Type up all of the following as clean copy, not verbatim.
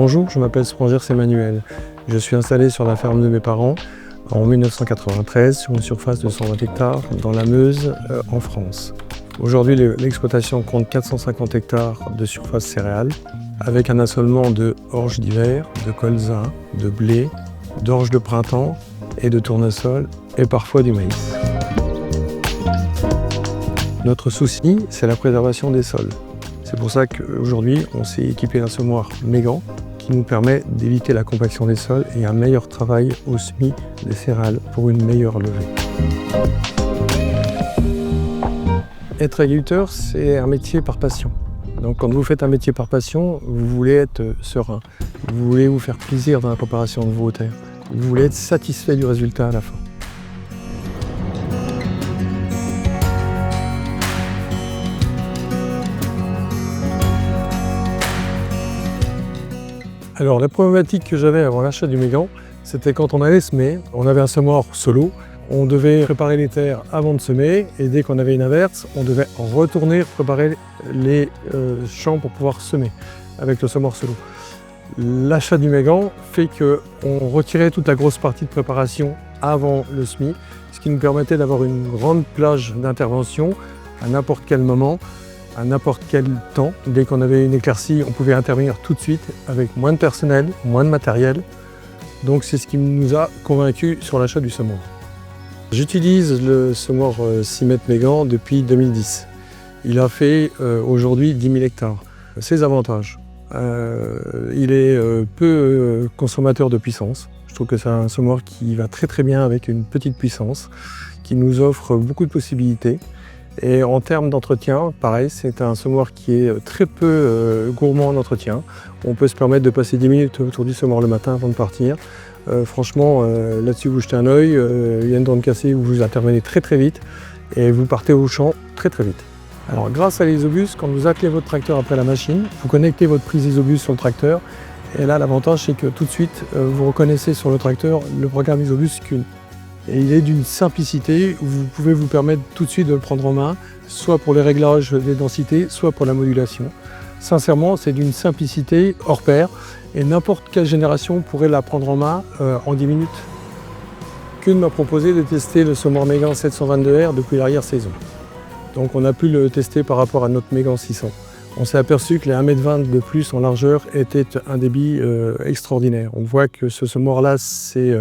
Bonjour, je m'appelle Sprangers Emmanuel. Je suis installé sur la ferme de mes parents en 1993 sur une surface de 120 hectares dans la Meuse, en France. Aujourd'hui, l'exploitation compte 450 hectares de surface céréale avec un assolement de orge d'hiver, de colza, de blé, d'orge de printemps et de tournesol et parfois du maïs. Notre souci, c'est la préservation des sols. C'est pour ça qu'aujourd'hui, on s'est équipé d'un semoir Mégan qui nous permet d'éviter la compaction des sols et un meilleur travail au semis des céréales pour une meilleure levée. Être agriculteur, c'est un métier par passion. Donc quand vous faites un métier par passion, vous voulez être serein. Vous voulez vous faire plaisir dans la préparation de vos terres. Vous voulez être satisfait du résultat à la fin. Alors la problématique que j'avais avant l'achat du Mégan, c'était quand on allait semer, on avait un semoir solo, on devait préparer les terres avant de semer et dès qu'on avait une averse, on devait retourner préparer les champs pour pouvoir semer avec le semoir solo. L'achat du Mégan fait qu'on retirait toute la grosse partie de préparation avant le semis, ce qui nous permettait d'avoir une grande plage d'intervention à n'importe quel moment, à n'importe quel temps. Dès qu'on avait une éclaircie, on pouvait intervenir tout de suite avec moins de personnel, moins de matériel. Donc c'est ce qui nous a convaincus sur l'achat du semoir. J'utilise le semoir 6 mètres Mégan depuis 2010. Il a fait aujourd'hui 10 000 hectares. Ses avantages, il est peu consommateur de puissance. Je trouve que c'est un semoir qui va très très bien avec une petite puissance, qui nous offre beaucoup de possibilités. Et en termes d'entretien, pareil, c'est un semoir qui est très peu gourmand en entretien. On peut se permettre de passer 10 minutes autour du semoir le matin avant de partir. Franchement, là-dessus, vous jetez un œil, il y a une dent cassée, vous intervenez très très vite et vous partez au champ très très vite. Alors grâce à l'Isobus, quand vous attelez votre tracteur après la machine, vous connectez votre prise Isobus sur le tracteur. Et là, l'avantage, c'est que tout de suite, vous reconnaissez sur le tracteur le programme Isobus Qun. Et il est d'une simplicité où vous pouvez vous permettre tout de suite de le prendre en main, soit pour les réglages des densités, soit pour la modulation. Sincèrement, c'est d'une simplicité hors pair et n'importe quelle génération pourrait la prendre en main en 10 minutes. Qun m'a proposé de tester le semoir Mégan 722R depuis l'arrière-saison. Donc on a pu le tester par rapport à notre Mégan 600. On s'est aperçu que les 1,20 m de plus en largeur étaient un débit extraordinaire. On voit que ce semoir-là, c'est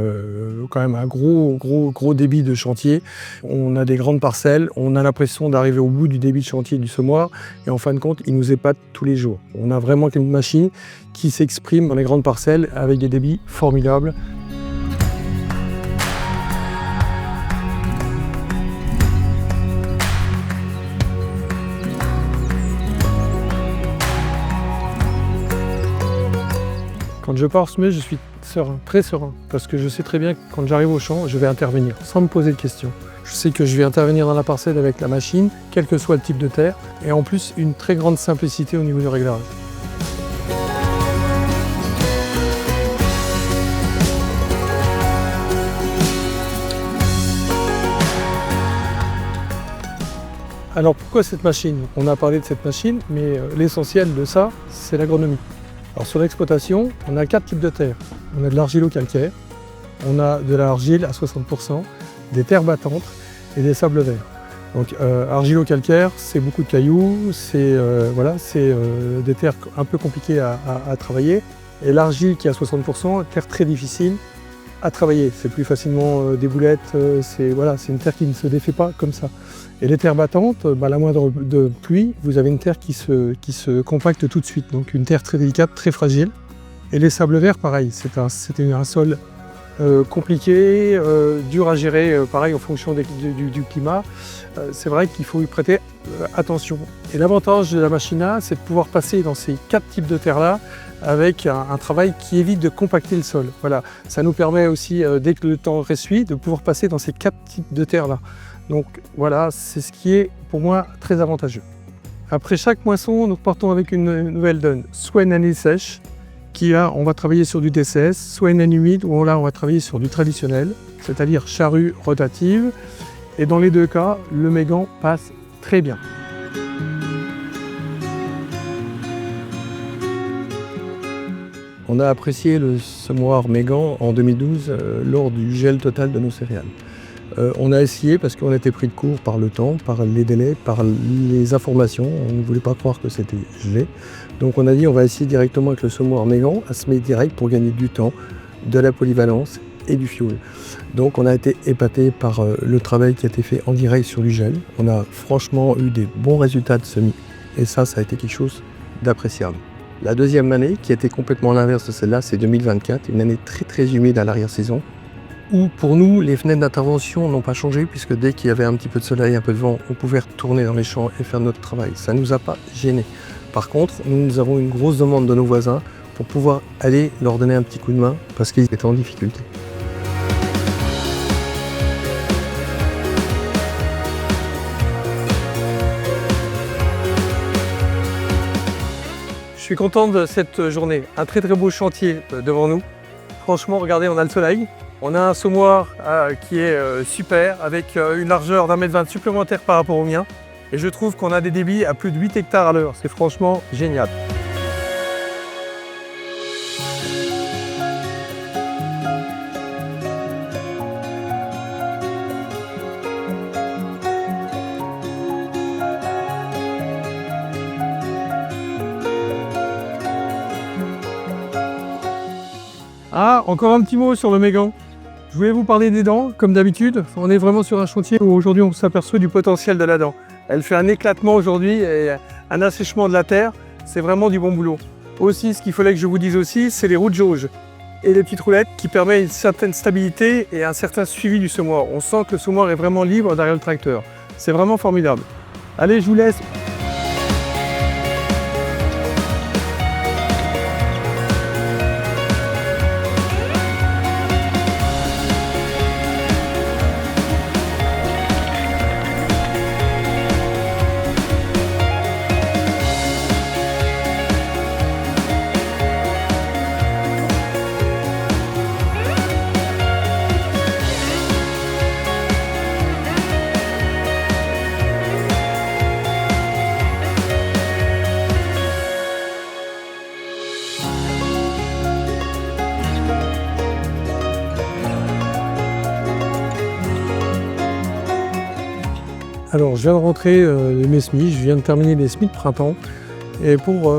quand même un gros débit de chantier. On a des grandes parcelles, on a l'impression d'arriver au bout du débit de chantier du semoir et en fin de compte, il nous épate tous les jours. On a vraiment une machine qui s'exprime dans les grandes parcelles avec des débits formidables. Quand je pars semer, je suis serein, très serein, parce que je sais très bien que quand j'arrive au champ, je vais intervenir, sans me poser de questions. Je sais que je vais intervenir dans la parcelle avec la machine, quel que soit le type de terre, et en plus, une très grande simplicité au niveau du réglage. Alors pourquoi cette machine? On a parlé de cette machine, mais l'essentiel de ça, c'est l'agronomie. Alors sur l'exploitation, on a 4 types de terres. On a de l'argilo-calcaire, on a de l'argile à 60%, des terres battantes et des sables verts. Donc argilo-calcaire, c'est beaucoup de cailloux, c'est des terres un peu compliquées à travailler. Et l'argile qui est à 60%, terre très difficile à travailler. C'est plus facilement des boulettes, c'est une terre qui ne se défait pas comme ça. Et les terres battantes, la moindre de pluie, vous avez une terre qui se compacte tout de suite. Donc une terre très délicate, très fragile. Et les sables verts, pareil, c'était un sol compliqué, dur à gérer, pareil en fonction du climat. C'est vrai qu'il faut y prêter attention. Et l'avantage de la machine-là, c'est de pouvoir passer dans ces 4 types de terres-là avec un travail qui évite de compacter le sol. Voilà. Ça nous permet aussi, dès que le temps ressuit, de pouvoir passer dans ces 4 types de terres-là. Donc voilà, c'est ce qui est pour moi très avantageux. Après chaque moisson, nous partons avec une nouvelle donne, soit une année sèche, qui là, on va travailler sur du DCS, soit une année humide, où là, on va travailler sur du traditionnel, c'est-à-dire charrue rotative. Et dans les deux cas, le Mégan passe très bien. On a apprécié le semoir Mégan en 2012 lors du gel total de nos céréales. On a essayé parce qu'on était pris de court par le temps, par les délais, par les informations. On ne voulait pas croire que c'était gelé. Donc on a dit on va essayer directement avec le semoir Mégan à semer direct pour gagner du temps, de la polyvalence et du fioul. Donc on a été épaté par le travail qui a été fait en direct sur du gel. On a franchement eu des bons résultats de semis et ça a été quelque chose d'appréciable. La deuxième année, qui était complètement l'inverse de celle-là, c'est 2024, une année très humide à l'arrière-saison, où pour nous, les fenêtres d'intervention n'ont pas changé, puisque dès qu'il y avait un petit peu de soleil, un peu de vent, on pouvait retourner dans les champs et faire notre travail. Ça ne nous a pas gênés. Par contre, nous avons une grosse demande de nos voisins pour pouvoir aller leur donner un petit coup de main, parce qu'ils étaient en difficulté. Je suis content de cette journée, un très beau chantier devant nous. Franchement, regardez, on a le soleil. On a un semoir qui est super, avec une largeur d'1,20 m supplémentaire par rapport au mien. Et je trouve qu'on a des débits à plus de 8 hectares à l'heure. C'est franchement génial. Ah, encore un petit mot sur le Mégan. Je voulais vous parler des dents, comme d'habitude. On est vraiment sur un chantier où aujourd'hui on s'aperçoit du potentiel de la dent. Elle fait un éclatement aujourd'hui et un assèchement de la terre. C'est vraiment du bon boulot. Aussi, ce qu'il fallait que je vous dise aussi, c'est les roues de jauge et les petites roulettes qui permettent une certaine stabilité et un certain suivi du semoir. On sent que le semoir est vraiment libre derrière le tracteur. C'est vraiment formidable. Allez, je vous laisse. Alors, je viens de rentrer mes semis, je viens de terminer les semis de printemps. Et pour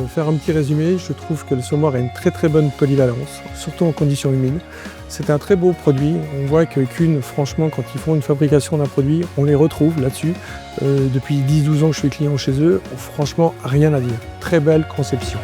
faire un petit résumé, je trouve que le semoir a une très bonne polyvalence, surtout en conditions humides. C'est un très beau produit. On voit que Kuhn, franchement, quand ils font une fabrication d'un produit, on les retrouve là-dessus. Depuis 10-12 ans que je suis client chez eux, franchement, rien à dire. Très belle conception.